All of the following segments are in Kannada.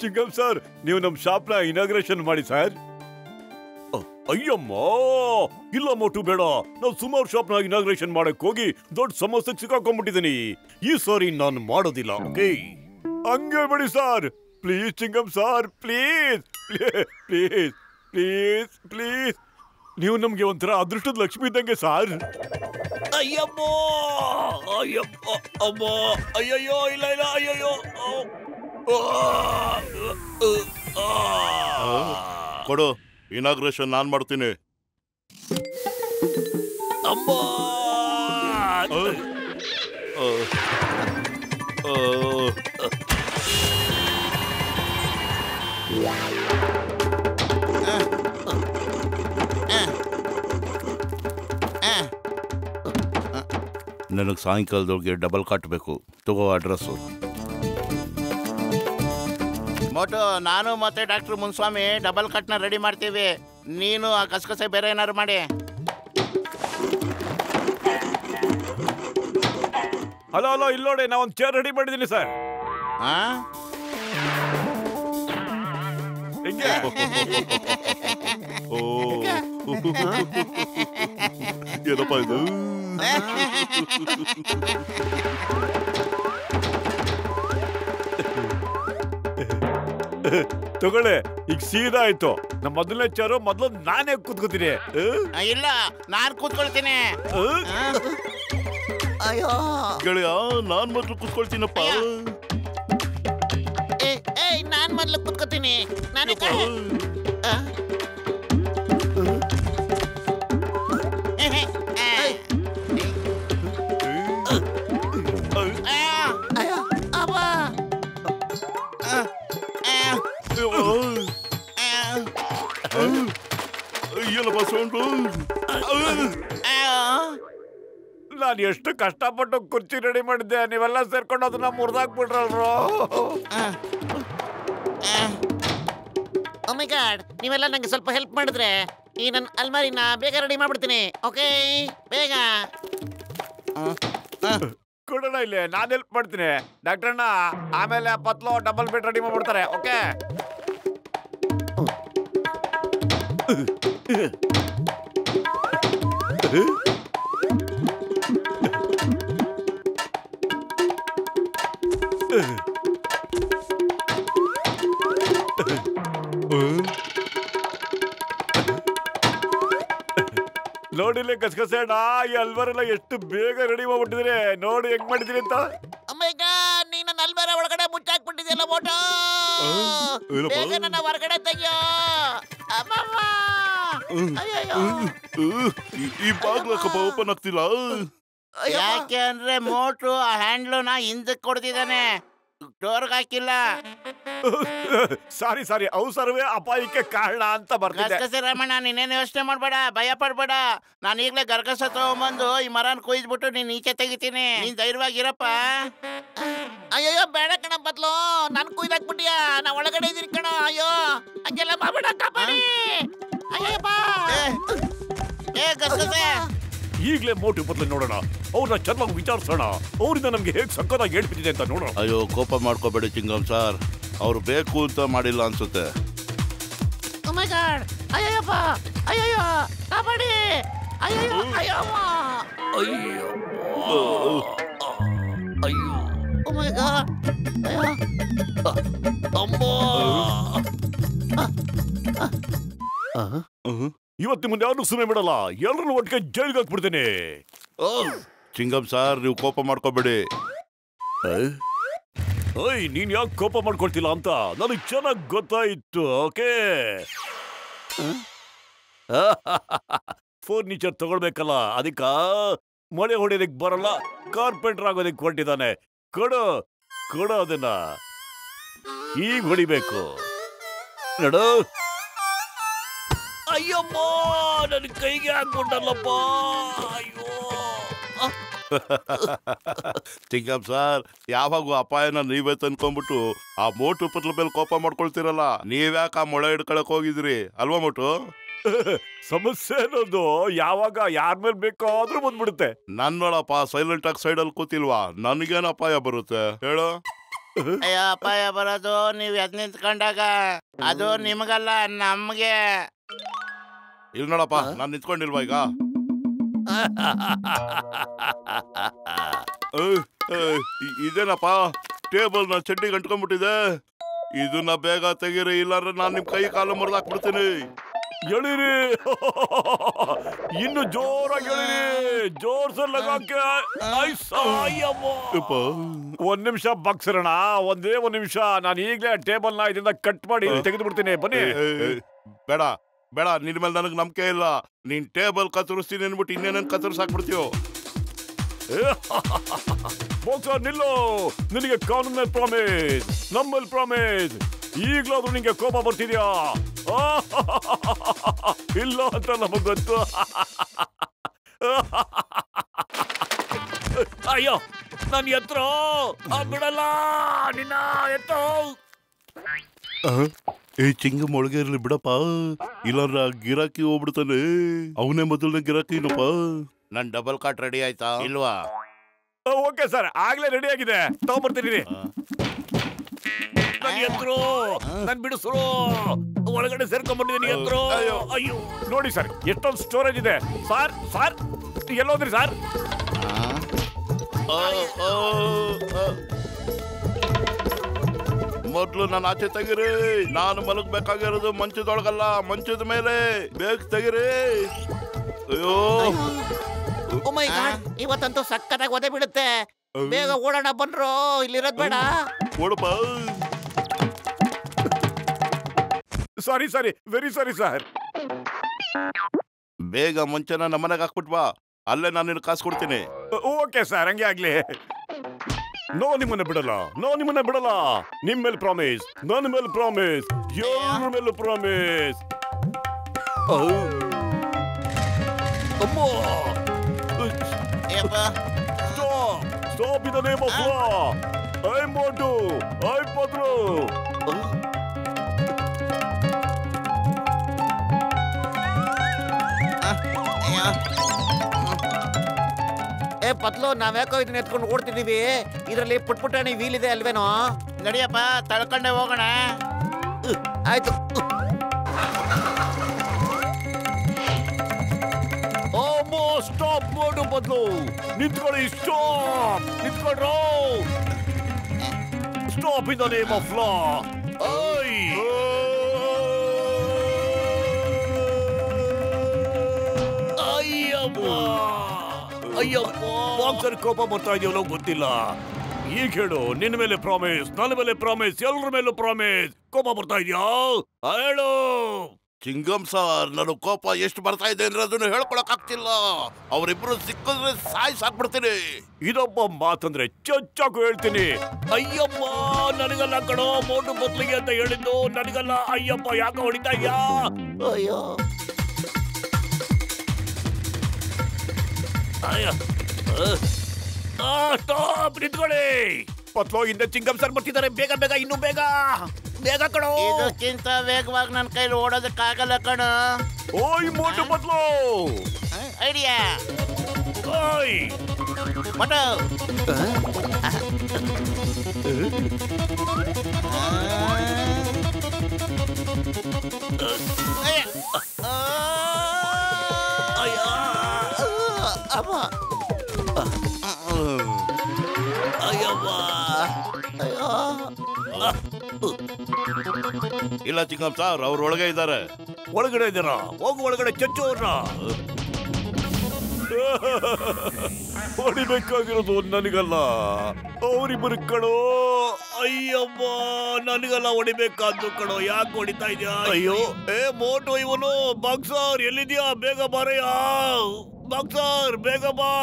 ಚಿಂಗಂ ಸರ್, ನೀವು ನಮ್ ಶಾಪ್ ನ ಇನಾಗ್ರೇಷನ್ ಮಾಡಿ ಸರ್. ಅಯ್ಯಮ್ಮ, ಇಲ್ಲ ಮೋಟು ಬೇಡ. ನಾವು ಸುಮಾರು ಶಾಪ್ ನ ಇನಾಗ್ರೇಷನ್ ಮಾಡಕ್ ಹೋಗಿ ದೊಡ್ಡ ಸಮಸ್ಯೆಗೆ ಸಿಕ್ಕಾಕೊಂಡ್ಬಿಟ್ಟಿದ್ದೀನಿ. ಈ ಸಾರಿ ನಾನು ಮಾಡೋದಿಲ್ಲ. ಓಕೆ, ಹಂಗೆ ಬಿಡಿ sir. Please Chingam sir, please please please please. ನೀವು ನಮ್ಗೆ ಒಂಥರ ಅದೃಷ್ಟದ ಲಕ್ಷ್ಮಿ ಇದ್ದಂಗೆ ಸಾರ್. ಅಯ್ಯಮ್ಮೋ, ಅಯ್ಯಪ್ಪ, ಅಮ್ಮ, ಅಯ್ಯಯ್ಯೋ, ಇಲ್ಲ ಇಲ್ಲ, ಅಯ್ಯಯ್ಯೋ. ಕೊಡು, ಇನಾಗ್ರೇಷನ್ ನಾನ್ ಮಾಡ್ತೀನಿ. ಅಮ್ಮ, ನನಗೆ ಸಾಯಂಕಾಲದೊಳಗೆ ಡಬಲ್ ಕಟ್ಟಬೇಕು. ತಗೋ ಅಡ್ರೆಸ್ಸು. ಮೋಟು, ನಾನು ಮತ್ತೆ ಡಾಕ್ಟರ್ ಮುನ್ಸ್ವಾಮಿ ಡಬಲ್ ಕಟ್ನ ರೆಡಿ ಮಾಡ್ತೀವಿ. ನೀನು ಆ ಕಸಕಸೆ ಬೇರೆ ಏನಾರು ಮಾಡಿ. ಹಲೋ ಹಲೋ, ಇಲ್ಲಿ ನೋಡಿ, ನಾ ಒಂದು ಚೇರ್ ರೆಡಿ ಮಾಡಿದ್ದೀನಿ ಸರ್. ಹೆಂಗೆ? ಏನಪ್ಪ ಇದು? ತಗೊಳ್ಳಿ, ಈಗ ಸೀದಾ ಆಯ್ತು. ನಮ್ಮ ಮೊದಲನೇ ಚೇರು ಮೊದಲು ನಾನೇ ಕೂತ್ಕೋತೀನಿ. ಇಲ್ಲ, ನಾನು ಕೂತ್ಕೊಳ್ತೀನಿ. ಅಯ್ಯೋ ಗೆಳೆಯ, ನಾನ್ ಮೊದಲು ಕೂತ್ಕೊಳ್ತೀನಪ್ಪ. ನಾನ್ ಮೊದಲು ಕೂತ್ಕೋತೀನಿ. ನಾನು ಏನಪ್ಪ ಸೌಂಡು? ನಾನು ಎಷ್ಟು ಕಷ್ಟಪಟ್ಟು ಕುರ್ಚಿ ರೆಡಿ ಮಾಡಿದ್ದೆ, ನೀವೆಲ್ಲ ಸೇರ್ಕೊಂಡು ಅದನ್ನ ಮುರಿದಾಕ್ಬಿಟ್ರಲ್ರೋ. ಓ ಮೈ ಗಾಡ್, ನೀವೆಲ್ಲ ನಂಗೆ ಸ್ವಲ್ಪ ಹೆಲ್ಪ್ ಮಾಡಿದ್ರೆ ಈ ನನ್ನ ಅಲ್ಮಾರಿನ ಬೇಗ ರೆಡಿ ಮಾಡ್ಬಿಡ್ತೀನಿ. ಓಕೆ, ಬೇಗ ಕೊಡೋಣ ಇಲ್ಲಿ, ನಾನು ಹೆಲ್ಪ್ ಮಾಡ್ತೀನಿ. ಡಾಕ್ಟರ್ ಅಣ್ಣ ಆಮೇಲೆ ಪತ್ಲು ಡಬಲ್ ಬೆಡ್ ರೆಡಿ ಮಾಡ್ಬಿಡ್ತಾರೆ. ಓಕೆ, ನೋಡಿಲ್ಲ ಕಸಕಸೆ ಅಣ್ಣ, ಈ ಅಲ್ವಾರೆಲ್ಲ ಎಷ್ಟು ಬೇಗ ರೆಡಿ ಮಾಡ್ಬಿಟ್ಟಿದ್ರೆ. ನೋಡಿ ಹೆಂಗ್ ಮಾಡಿದೀನಿ ಅಂತ. ನೀನು ಅಲ್ಮಾರಿ ಒಳಗಡೆ ಮುಚ್ಚಾಕ್ಬಿಟ್ಟಿದ್ಯಲ್ಲ ಮೋಟು. ಬೇಗ ನನ್ನ ಹೊರಗಡೆ ತೆಗಿಯೋ. ಈ ಬಾಗ್ಲಕ್ಕಪ್ಪ ಓಪನ್ ಆಗ್ತಿಲ್ಲ. ಯಾಕೆ ಅಂದ್ರೆ ಮೋಟ್ರು ಆ ಹ್ಯಾಂಡ್ಲುನ ಹಿಂದಕ್ಕೆ ಕೊಡ್ತಿದ್ದಾನೆ, ಡೋರ್ಗೆ ಹಾಕಿಲ್ಲ. ಸಾರಿ ಸಾರಿ, ಅವಸರವೇ ಅಪಾಯಕ್ಕೆ ಕಾರಣ ಅಂತ ಬರ್ತಿದೆ. ಗಸಗಸೆ ರಾಮಣ್ಣ, ನೀನೇನು ಯೋಚನೆ ಮಾಡ್ಬೇಡ, ಭಯ ಪಡ್ಬೇಡ. ನಾನು ಈಗಲೇ ಗರ್ಗಸ ತಗೊಂಬಂದು ಈ ಮರನ ಕೊಯ್ದ್ಬಿಟ್ಟು ನೀನ್ ಈಚೆ ತೆಗಿತೀನಿ. ನೀನ್ ಧೈರ್ಯವಾಗಿರಪ್ಪ. ಅಯ್ಯೋ ಬೇಡ ಕಣ, ಬದ್ಲು ನನ್ ಕುಯ್ದಾಕ್ಬಿಟ್ಟಿಯಾ. ನಾ ಒಳಗಡೆ ಇದೀನಿ ಕಣ. ಅಯ್ಯೋ ಹಂಗೆಲ್ಲ ಮಾಡ್ಬೇಡ, ಕಾಪಾಡಿ. ಅಯ್ಯಪ್ಪ, ಗಸಗಸೆ ಈಗಲೇ ಮೋಟಿವ್ ಬದಲು ನೋಡೋಣ, ಅವ್ರನ್ನ ಚೆನ್ನಾಗಿ ವಿಚಾರಿಸೋಣ. ಅವರಿಂದ ನಮ್ಗೆ ಹೇಗೆ ಸಕ್ಕತ್ತಾಗಿ ಹೇಳ್ಬಿಟ್ಟಿದೆ ಅಂತ ನೋಡೋಣ. ಅಯ್ಯೋ ಕೋಪ ಮಾಡ್ಕೋಬೇಡಿ ಚಿಂಗಂ ಸರ್, ಅವ್ರು ಬೇಕು ಅಂತ ಮಾಡಿಲ್ಲ ಅನ್ಸುತ್ತೆ. ಓ ಮೈ ಗಾಡ್, ಅಯ್ಯಪ್ಪ, ಅಯ್ಯೋ ಕಾಪಾಡಿ. ಅಯ್ಯೋ ಅಯ್ಯವ್ವ, ಅಯ್ಯೋ ಅಯ್ಯೋ, ಓ ಮೈ ಗಾಡ್, ಅಯ್ಯೋ ಅಮ್ಮ. ಇವತ್ತು ಮುಂದೆ ಯಾರು ಸುಮ್ಮನೆ ಬಿಡಲ್ಲ, ಎಲ್ಲರನ್ನು ಒಟ್ಟಿಗೆ ಜೈಲ್ಗೆ ಹಾಕ್ಬಿಡ್ತೇನೆ. ಚಿಂಗಂ ಸರ್, ನೀವು ಕೋಪ ಮಾಡ್ಕೋಬೇಡಿ. ಓಯ್, ನೀನ್ ಯಾಕೆ ಕೋಪ ಮಾಡ್ಕೊಳ್ತಿಲ್ಲ ಅಂತ ನನಗೆ ಚೆನ್ನಾಗಿ ಗೊತ್ತಾಯ್ತು. ಓಕೆ, ಫರ್ನಿಚರ್ ತಗೊಳ್ಬೇಕಲ್ಲ, ಅದಕ್ಕ ಮಳೆ ಹೊಡೆಯೋದಕ್ಕೆ ಬರಲ್ಲ, ಕಾರ್ಪೆಂಟರ್ ಆಗೋದಕ್ಕೆ ಹೊರಟಿದ್ದಾನೆ. ಕೊಡು ಕೊಡು, ಅದನ್ನ ಈಗ ಹೊಡಿಬೇಕು ನೋಡು. ಅಯ್ಯಮ್ಮ, ನನ್ನ ಕೈಗೆ ಹಾಕೊಂಡಲ್ಲಪ್ಪ. ಅಯ್ಯೋ ಚಿಂಗಂ ಸರ್, ಯಾವಾಗೂ ಅಪಾಯನ ನೀವೇ ತಂದ್ಕೊಂಡ್ಬಿಟ್ಟು ಆ ಮೋಟು ಪತ್ಲ ಮೇಲೆ ಕೋಪ ಮಾಡ್ಕೊಳ್ತೀರಲ್ಲ. ನೀವ್ಯಾಕೆ ಆ ಮೊಳೆ ಹಿಡ್ಕೊಳಕ್ ಹೋಗಿದ್ರಿ ಅಲ್ವಾ ಮೋಟು? ಸಮಸ್ಯೆ ಅನ್ನೋದು ಯಾವಾಗ ಯಾರ ಮೇಲೆ ಬೇಕಾದ್ರೂ ಬಂದ್ಬಿಡುತ್ತೆ. ನನ್ ನೋಡಪ್ಪ ಸೈಲೆಂಟ್ ಆಗಿ ಸೈಡಲ್ಲಿ ಕೂತಿಲ್ವಾ, ನನಗೇನು ಅಪಾಯ ಬರುತ್ತೆ ಹೇಳು? ಅಯ್ಯೋ ಅಪಾಯ ಬರೋದು ನೀವ್ ಎದ್ ನಿಂತ್ಕೊಂಡಾಗ, ಅದು ನಿಮಗಲ್ಲ ನಮ್ಗೆ. ಇಲ್ಲಿ ನೋಡಪ್ಪ ನಾನ್ ನಿಂತ್ಕೊಂಡಿಲ್ವಾ ಈಗ? ಇದೇನಪ್ಪ ಟೇಬಲ್ ನ ಚಡ್ಡಿಗೆ ಅಂಟ್ಕೊಂಡ್ಬಿಟ್ಟಿದೆ. ಇದನ್ನ ಬೇಗ ತೆಗೀರಿ, ಇಲ್ಲಾಂದ್ರೆ ನಾನ್ ನಿಮ್ ಕೈ ಕಾಲು ಮುರಿದಾಕ್ಬಿಡ್ತೀನಿ. ಎಳಿರಿ, ಇನ್ನು ಜೋರಾಗಿ ಎಳಿರಿ, ಜೋರ್ಸರ್ ಲಗಾಕೆ. ಒಂದ್ ನಿಮಿಷ ಬಗ್ಸರೋಣ, ಒಂದ್ ನಿಮಿಷ. ನಾನು ಈಗ್ಲೇ ಟೇಬಲ್ ನ ಇದರಿಂದ ಕಟ್ ಮಾಡಿ ತೆಗೆದು ಬಿಡ್ತೀನಿ. ಬನ್ನಿ. ಬೇಡ ಬೇಡ, ನಿನ್ ಮೇಲೆ ನನಗ್ ನಂಬಿಕೆ ಇಲ್ಲ. ನೀನ್ ಟೇಬಲ್ ಕತ್ತರಿಸ್ತೀನಿ ಅನ್ಬಿಟ್ಟು ಇನ್ನೇನೇನ್ ಕತ್ತರಿಸಾಕ್ಬಿಡ್ತೀಯೋ? ಬಾಕ್ಸರ್ ನಿಲ್ಲು, ನಿನಗೆ ಕಾನೂನಲ್ಲಿ ಪ್ರಾಮಿಸ್, ನಮ್ಮಲ್ಲಿ ಪ್ರಾಮಿಸ್. ಈಗ್ಲಾದ್ರೂ ನಿಂಗೆ ಕೋಪ ಬರ್ತಿದ್ಯಾ? ಇಲ್ಲ ಅಂತ ನಮಗ್ ಗೊತ್ತು. ಅಯ್ಯೋ ನನ್ ಎತ್ರೋ, ಬಿಡಲ್ಲ ನಿನ್ನ ಎತ್ತೋ. ಏ ಚಿಂಗಮ್ ಒಳಗೆ ಇರ್ಲಿ ಬಿಡಪ್ಪ, ಇಲ್ಲಾರ ಗಿರಾಕಿ ಹೋಗ್ಬಿಡ್ತಾನೆ. ಅವನೇ ಮೊದಲನೇ ಗಿರಾಕಿನಪ್ಪ. ನನ್ ಡಬಲ್ ಕಾಟ್ ರೆಡಿ ಆಯ್ತಾ ಇಲ್ವಾ? ಓಕೆ ಸರ್, ಆಗ್ಲೇ ರೆಡಿ ಆಗಿದೆ, ತಗೊಂಡ್ಬರ್ತೀನಿ. ನನ್ ಎತ್ರೋ, ನನ್ ಬಿಡಿಸ್ರು, ಒಳಗಡೆ ಸೇರ್ಕೊಂಡ್ಬಂದಿದ್ದೀನಿ ಎತ್ರೋ. ಅಯ್ಯೋ ನೋಡಿ ಸರ್, ಎಷ್ಟೊಂದು ಸ್ಟೋರೇಜ್ ಇದೆ. ಸಾರ್ ಸಾರ್ ಎಲ್ಲೋದ್ರಿ ಸರ್? ಮೊದ್ಲು ನಾನು ಆಚೆ ತೆಗಿರಿ. ನಾನು ಮಲಗ್ಬೇಕಾಗಿರೋದು ಮಂಚದೊಳಗಲ್ಲ, ಮಂಚದ ಮೇಲೆ. ಬೇಗ ತೆಗಿರಿ. ಅಯ್ಯೋ ಇವತ್ತಂತೂ ಸಕ್ಕತ್ತಾಗಿ ಒದೆ ಬಿಡುತ್ತೆ. ಬೇಗ ಓಡೋಣ ಬನ್ರೋ, ಇಲ್ಲಿರೋದ್ ಬೇಡ. ಓಡಪ್ಪ. ಸಾರಿ ಸಾರಿ, ವೆರಿ ಸಾರಿ ಸರ್. ಬೇಗ ಮುಂಚೆನ ನಮ್ಮನೆಗೆ ಹಾಕ್ಬಿಟ್ವಾ, ಅಲ್ಲೇ ನಾನು ನಿನ್ನ ಕಾಸು ಕೊಡ್ತೀನಿ. ಓಕೆ ಸರ್, ಹಂಗೆ ಆಗ್ಲಿ. ನಿಮ್ಮನ್ನ ಬಿಡಲ್ಲ, ನಿಮ್ಮನ್ನ ಬಿಡಲ್ಲ. ನಿಮ್ ಮೇಲೆ ಪ್ರಾಮಿಸ್, ನನ್ನ ಮೇಲೆ ಪ್ರಾಮಿಸ್, ಎಲ್ಲರ ಮೇಲೂ promise. Stop in the name of law. I'm Montu. I'm Patru. ಪತ್ಲು, ನಾವ್ಯಾಕೋ ಇದನ್ನ ಎತ್ಕೊಂಡು ಓಡ್ತಿದೀವಿ. ಇದರಲ್ಲಿ ಪುಟ್ಪುಟಾಣಿ ವೀಲ್ ಇದೆ ಅಲ್ವೇನೋ? ನಡಿಯಪ್ಪ, ತಳ್ಕೊಂಡೆ ಹೋಗೋಣ. ಆಯ್ತು. ಸ್ಟಾಪ್ ಮಾಡು ಬದಲು. ನಿಂತ್ಕೊಳ್ಳಿ, ಸ್ಟಾಪ್, ನಿಂತ್ಕೊಳ್ರೋ. Stop in the name of law. Ayyappa, boxer ಕೋಪ ಬರ್ತಾ ಇದೆಯೋ ಗೊತ್ತಿಲ್ಲ. ಈಗ ಹೇಳು, ನಿನ್ನ ಮೇಲೆ ಪ್ರಾಮಿಸ್, ನನ್ನ ಮೇಲೆ ಪ್ರಾಮಿಸ್, ಎಲ್ಲರ ಮೇಲೂ ಪ್ರಾಮಿಸ್. ಕೋಪ ಬರ್ತಾ ಇದೆಯಾ ಹೇಳು? ಚಿಂಗಮ್ ಸರ್, ನನ್ನ ಕೋಪ ಎಷ್ಟು ಬರ್ತಾ ಇದೆ ಅಂದ್ರೆ ಅದನ್ನು ಹೇಳ್ಕೊಳಕ್ ಆಗ್ತಿಲ್ಲ. ಅವರಿಬ್ರು ಸಿಕ್ಕಿದ್ರೆ ಸಾಕ್ಬಿಡ್ತೀನಿ. ಇದೊಬ್ಬ ಮಾತಂದ್ರೆ ಚಚ್ಚಾಕು ಹೇಳ್ತೀನಿ. ಅಯ್ಯಪ್ಪ ನನಗಲ್ಲ ಕಣೋ, ಮೋಟು ಬದ್ಲಿಗೆ ಅಂತ ಹೇಳಿದ್ದು ನನಗಲ್ಲ. ಅಯ್ಯಪ್ಪ ಯಾಕೆ ಹೊಡಿತಾ ಇದ್ಯಾ? ಅಯ್ಯೋ ಸ್ಟಾಪ್, ನಿಂತ್ಕೊಳ್ಳಿ. ಪತ್ಲೋ, ಹಿಂದೆ ಚಿಂಗಮ್ ಸರ್ ಬರ್ತಿದ್ದಾರೆ. ಬೇಗ ಬೇಗ, ಇನ್ನೂ ಬೇಗ ಬೇಗ ಕಣೋ. ಇದಕ್ಕಿಂತ ವೇಗವಾಗಿ ನನ್ನ ಕೈಲಿ ಓಡೋದಕ್ಕಾಗಲ್ಲ ಕಣ. ಓಯ್ ಮೋಟು ಬದ್ಲು, ಐಡಿಯಾ. ಓಯ್ ಮೋಟು, ಇಲ್ಲ ಚಿಂಗಮ್ ಸರ್, ಅವ್ರ ಒಳಗೆ ಇದ್ದಾರೆ. ಒಳಗಡೆ ಇದ್ದಾರ? ಹೋಗು ಒಳಗಡೆ, ಚಚ್ಚು ಅವ್ರನ್ನ. ಹೊಡಿಬೇಕಾಗಿರೋದು ನನಗಲ್ಲ, ಅವರಿಬ್ಬರು ಕಣೋ. ಅಯ್ಯಮ್ಮ, ನನಗಲ್ಲ ಹೊಡಿಬೇಕಾದ್ದು ಕಣೋ. ಯಾಕೆ ಹೊಡಿತಾ ಇದ್ಯಾ? ಅಯ್ಯೋ ಮೋಟು, ಇವನು ಬಾಕ್ಸರ್ ಎಲ್ಲಿದ್ಯಾ? ಬೇಗ ಬಾರಯ್ಯ ಬಾಕ್ಸರ್, ಬೇಗ ಬಾ.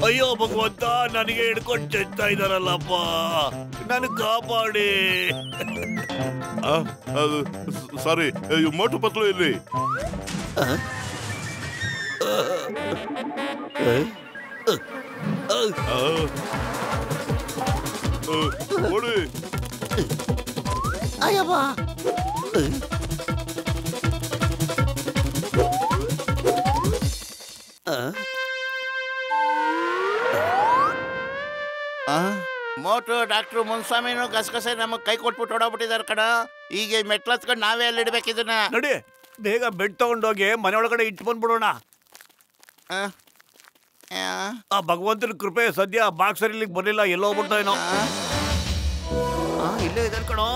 ಅಯ್ಯೋ ಭಗವಂತ, ನನಗೆ ಹಿಡ್ಕೊಂಡು ಚೆಚ್ತಾ ಇದಾರಲ್ಲಪ್ಪ, ನನಗೆ ಕಾಪಾಡಿ. ಸಾರಿ, ಮೋಟು ಪತ್ಲು ಇಲ್ಲಿ. ಅಯ್ಯವ್ವ ಮೋಟು ಡಾಕ್ಟ್ರು ಮುನ್ಸ್ವಾಮಿನೂ ಗಸಗಸೆ ನಮಗ್ ಕೈ ಕೊಟ್ಬಿಟ್ಟು ಓಡೋಗ್ಬಿಟ್ಟಿದಾರ ಕಣ. ಈಗ ಮೆಟ್ಲತ್ಕೊಂಡು ನಾವೇ ಅಲ್ಲಿ ಇಡ್ಬೇಕು ಇದನ್ನ. ನಡಿ ಬೇಗ ಬೆಡ್ ತಗೊಂಡೋಗಿ ಮನೆ ಒಳಗಡೆ ಇಟ್ಟು ಬಂದ್ಬಿಡೋಣ. ಆ ಭಗವಂತನ ಕೃಪೆ ಸದ್ಯ ಬಾಕ್ಸರ್ ಇಲ್ಲಿಗೆ ಬರ್ಲಿಲ್ಲ, ಎಲ್ಲೋ ಹೋಗ್ಬಿಟ್ಟ ಏನೋ. ಇಲ್ಲೇ ಇದಾರೆ ಕಣೋ.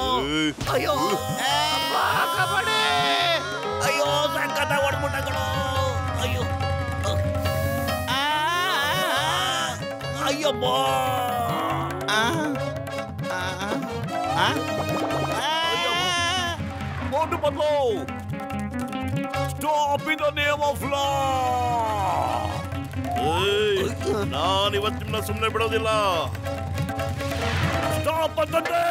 ಅಯ್ಯೋ ಕಬಡ್ಡಿ ಅಯ್ಯೋ ಸಕ್ಕತ್ತ ಹೊಡ್ಬಿಟ್ಟ ಕಣೋ. ಅಯ್ಯೋ ಅಯ್ಯಬ್ಬ ಮೋಟು ಬದಲು. Stop in the name of ಲಾ. ನಾನು ಇವತ್ತು ನಿಮ್ಮನ್ನ ಸುಮ್ಮನೆ ಬಿಡೋದಿಲ್ಲ. ಸ್ಟಾಪ್ ಅಂತಂದೆ.